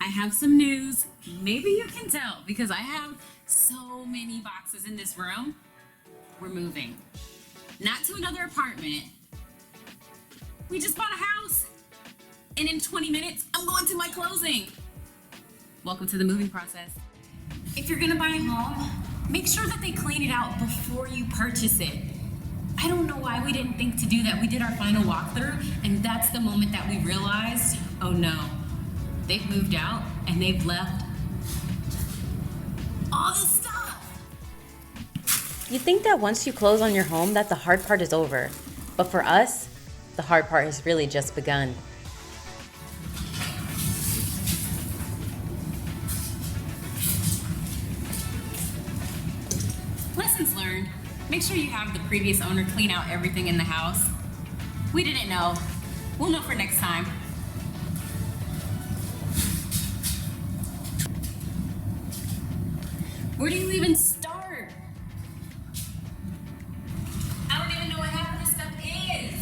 I have some news. Maybe you can tell because I have so many boxes in this room. We're moving. Not to another apartment. We just bought a house. And in 20 minutes, I'm going to my closing. Welcome to the moving process. If you're gonna buy a home, make sure that they clean it out before you purchase it. I don't know why we didn't think to do that. We did our final walkthrough, and that's the moment that we realized, oh no, they've moved out and they've left all this stuff. You think that once you close on your home that the hard part is over. But for us, the hard part has really just begun. Lessons learned. Make sure you have the previous owner clean out everything in the house. We didn't know. We'll know for next time. Where do you even start? I don't even know what half of this stuff is.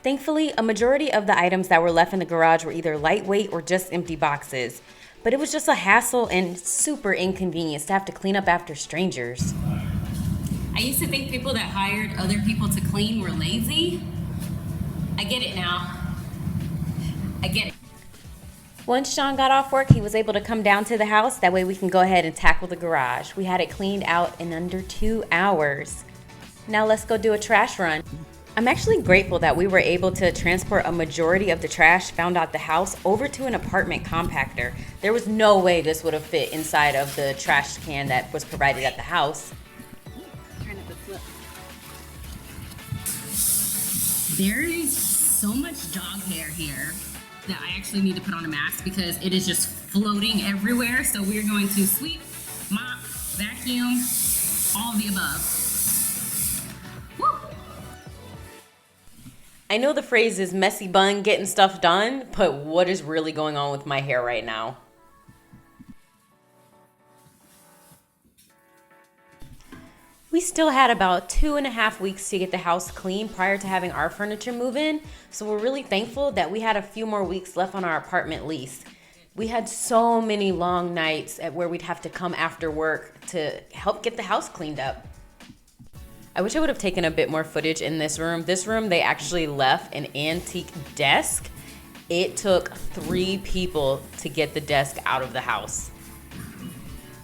Thankfully, a majority of the items that were left in the garage were either lightweight or just empty boxes. But it was just a hassle and super inconvenience to have to clean up after strangers. I used to think people that hired other people to clean were lazy. I get it now. I get it. Once Sean got off work, he was able to come down to the house. That way we can go ahead and tackle the garage. We had it cleaned out in under 2 hours. Now let's go do a trash run. I'm actually grateful that we were able to transport a majority of the trash found at the house over to an apartment compactor. There was no way this would have fit inside of the trash can that was provided at the house. There is so much dog hair here that I actually need to put on a mask because it is just floating everywhere. So we're going to sweep, mop, vacuum, all of the above. Woo! I know the phrase is messy bun getting stuff done, but what is really going on with my hair right now? We still had about 2.5 weeks to get the house clean prior to having our furniture move in, so we're really thankful that we had a few more weeks left on our apartment lease. We had so many long nights at where we'd have to come after work to help get the house cleaned up. I wish I would have taken a bit more footage in this room. This room, they actually left an antique desk. It took 3 people to get the desk out of the house.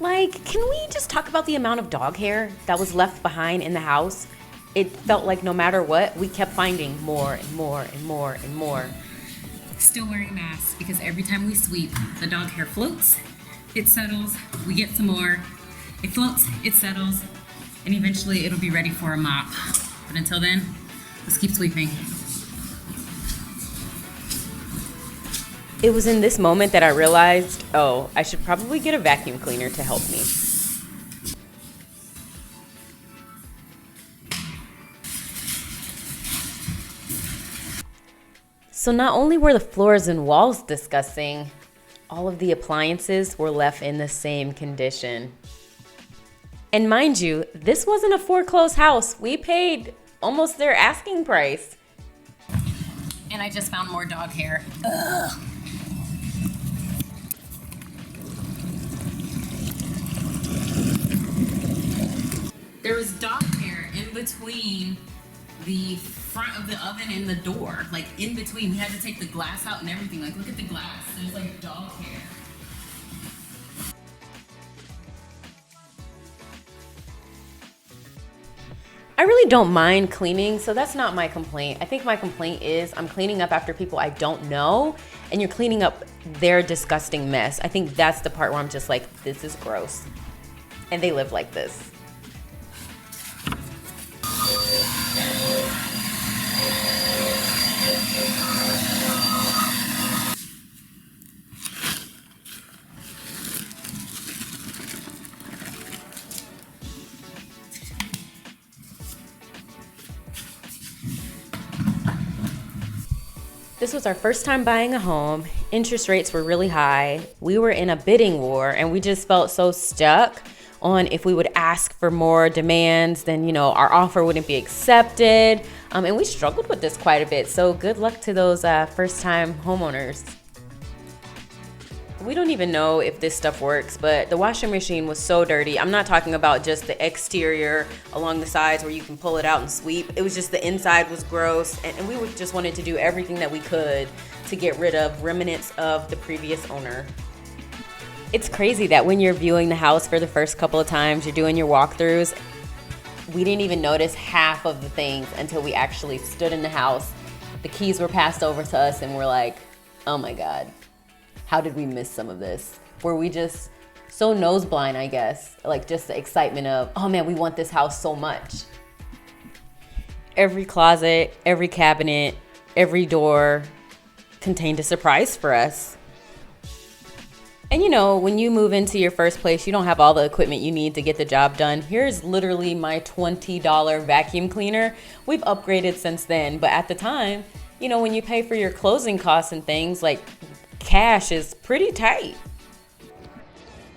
Like, can we just talk about the amount of dog hair that was left behind in the house? It felt like no matter what, we kept finding more and more and more and more. Still wearing masks because every time we sweep, the dog hair floats, it settles, we get some more, it floats, it settles, and eventually it'll be ready for a mop. But until then, let's keep sweeping. It was in this moment that I realized, oh, I should probably get a vacuum cleaner to help me. So not only were the floors and walls disgusting, all of the appliances were left in the same condition. And mind you, this wasn't a foreclosed house. We paid almost their asking price. And I just found more dog hair. Ugh. There was dog hair in between the front of the oven and the door. Like in between, we had to take the glass out and everything. Like look at the glass, there's like dog hair. I really don't mind cleaning, so that's not my complaint. I think my complaint is I'm cleaning up after people I don't know, and you're cleaning up their disgusting mess. I think that's the part where I'm just like, this is gross. And they live like this. This was our first time buying a home. Interest rates were really high. We were in a bidding war and we just felt so stuck on if we would ask for more demands, then, you know, our offer wouldn't be accepted. And we struggled with this quite a bit. So good luck to those first time homeowners. We don't even know if this stuff works, but the washing machine was so dirty. I'm not talking about just the exterior along the sides where you can pull it out and sweep. It was just the inside was gross, and just wanted to do everything that we could to get rid of remnants of the previous owner. It's crazy that when you're viewing the house for the first couple of times, you're doing your walkthroughs, we didn't even notice half of the things until we actually stood in the house. The keys were passed over to us and we're like, oh my God. How did we miss some of this? Were we just so nose blind, I guess? Like just the excitement of, oh man, we want this house so much. Every closet, every cabinet, every door contained a surprise for us. And you know, when you move into your first place, you don't have all the equipment you need to get the job done. Here's literally my $20 vacuum cleaner. We've upgraded since then, but at the time, you know, when you pay for your closing costs and things, like cash is pretty tight.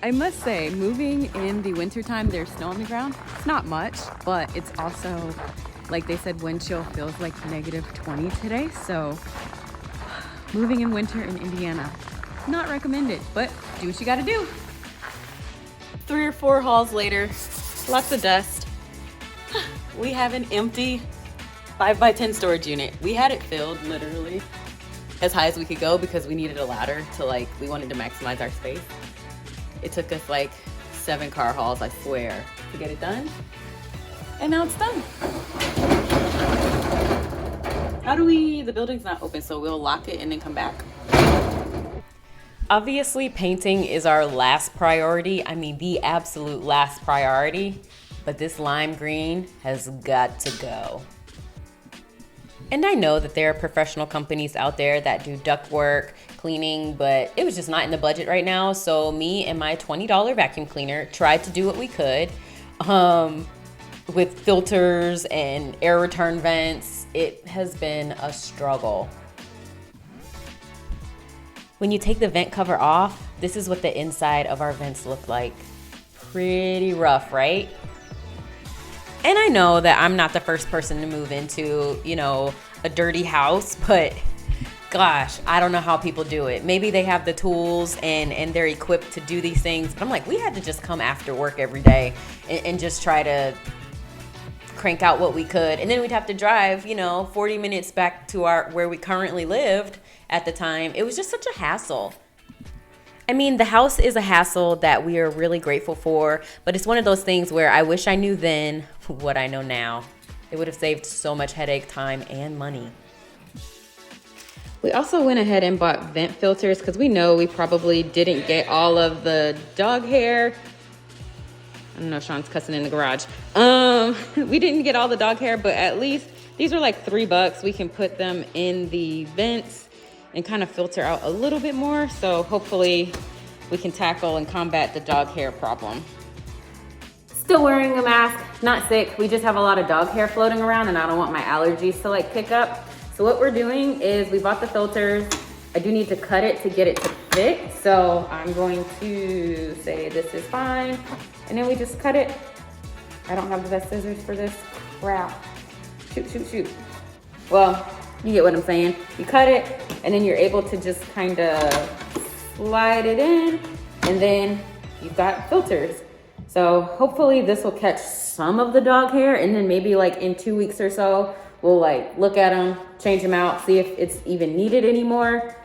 I must say, moving in the wintertime, there's snow on the ground. It's not much, but it's also, like they said, wind chill feels like -20 today. So moving in winter in Indiana, not recommended, but do what you gotta do. 3 or 4 hauls later, lots of dust. We have an empty 5x10 storage unit. We had it filled literally as high as we could go because we needed a ladder to we wanted to maximize our space. It took us 7 car hauls, I swear, to get it done. And now it's done. The building's not open, so we'll lock it and then come back. Obviously, painting is our last priority. I mean, the absolute last priority, but this lime green has got to go. And I know that there are professional companies out there that do ductwork, cleaning, but it was just not in the budget right now. So me and my $20 vacuum cleaner tried to do what we could with filters and air return vents. It has been a struggle. When you take the vent cover off, this is what the inside of our vents look like. Pretty rough, right? And I know that I'm not the first person to move into, a dirty house, but gosh, I don't know how people do it. Maybe they have the tools and they're equipped to do these things. But I'm like, we had to just come after work every day and just try to crank out what we could. And then we'd have to drive, 40 minutes back to where we currently lived at the time. It was just such a hassle. I mean, the house is a hassle that we are really grateful for, but it's one of those things where I wish I knew then what I know now. It would have saved so much headache, time, and money. We also went ahead and bought vent filters because we know we probably didn't get all of the dog hair. I don't know, Sean's cussing in the garage. We didn't get all the dog hair, but at least these were like $3. We can put them in the vents and kind of filter out a little bit more. So hopefully we can tackle and combat the dog hair problem. Still wearing a mask, not sick. We just have a lot of dog hair floating around and I don't want my allergies to pick up. So what we're doing is we bought the filters. I do need to cut it to get it to fit. So I'm going to say this is fine. And then we just cut it. I don't have the best scissors for this crap. Shoot. Well, you get what I'm saying. You cut it and then you're able to just kind of slide it in and then you've got filters. So hopefully this will catch some of the dog hair and then maybe in 2 weeks or so, we'll look at them, change them out, see if it's even needed anymore.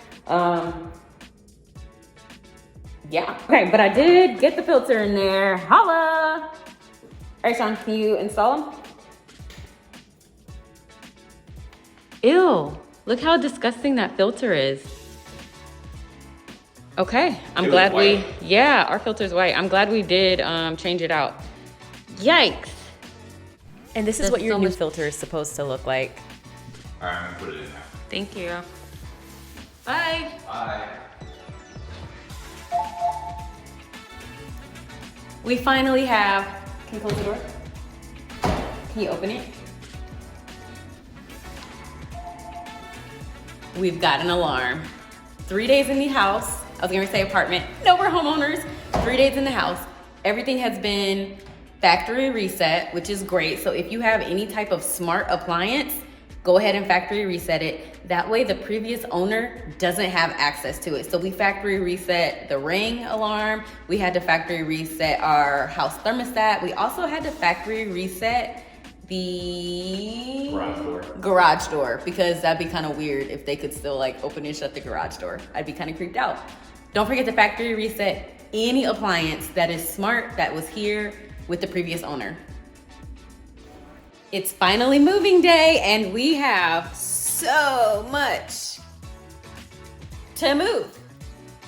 Yeah, okay, but I did get the filter in there. Holla! All right, Sean, can you install them? Ew, look how disgusting that filter is. Okay, I'm glad our filter's white. I'm glad we did change it out. Yikes. And this is what your new filter is supposed to look like. All right, I'm gonna put it in now. Thank you. Bye. Bye. We finally have, can you close the door? Can you open it? We've got an alarm. 3 days in the house. I was gonna say apartment. No, we're homeowners. 3 days in the house. Everything has been factory reset, which is great. So if you have any type of smart appliance, go ahead and factory reset it. That way the previous owner doesn't have access to it. So we factory reset the Ring alarm. We had to factory reset our house thermostat. We also had to factory reset the garage door because that'd be kind of weird if they could still like open and shut the garage door. I'd be kind of creeped out. Don't forget to factory reset any appliance that is smart that was here with the previous owner. It's finally moving day and we have so much to move.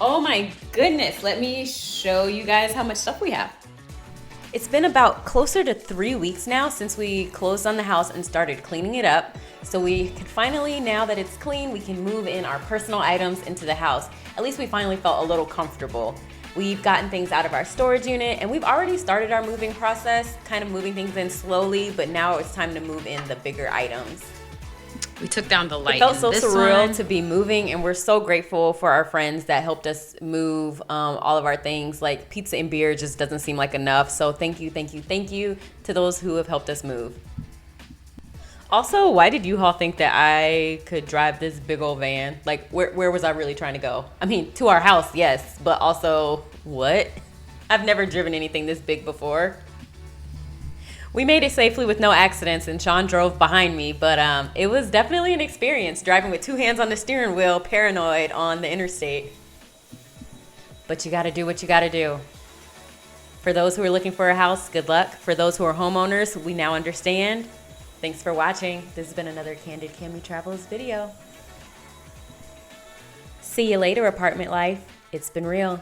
Oh my goodness, let me show you guys how much stuff we have. It's been about closer to 3 weeks now since we closed on the house and started cleaning it up. So we can finally, now that it's clean, we can move in our personal items into the house. At least we finally felt a little comfortable. We've gotten things out of our storage unit and we've already started our moving process, kind of moving things in slowly, but now it's time to move in the bigger items. We took down the light. It felt so this surreal one. to be moving, and we're so grateful for our friends that helped us move all of our things. Like pizza and beer just doesn't seem like enough. So thank you to those who have helped us move. Also, why did U-Haul think that I could drive this big old van? Like, where was I really trying to go? I mean, to our house, yes, but also, what? I've never driven anything this big before. We made it safely with no accidents, and Sean drove behind me, but it was definitely an experience driving with 2 hands on the steering wheel, paranoid on the interstate. But you gotta do what you gotta do. For those who are looking for a house, good luck. For those who are homeowners, we now understand. Thanks for watching. This has been another Candid Cammy Travels video. See you later, apartment life. It's been real.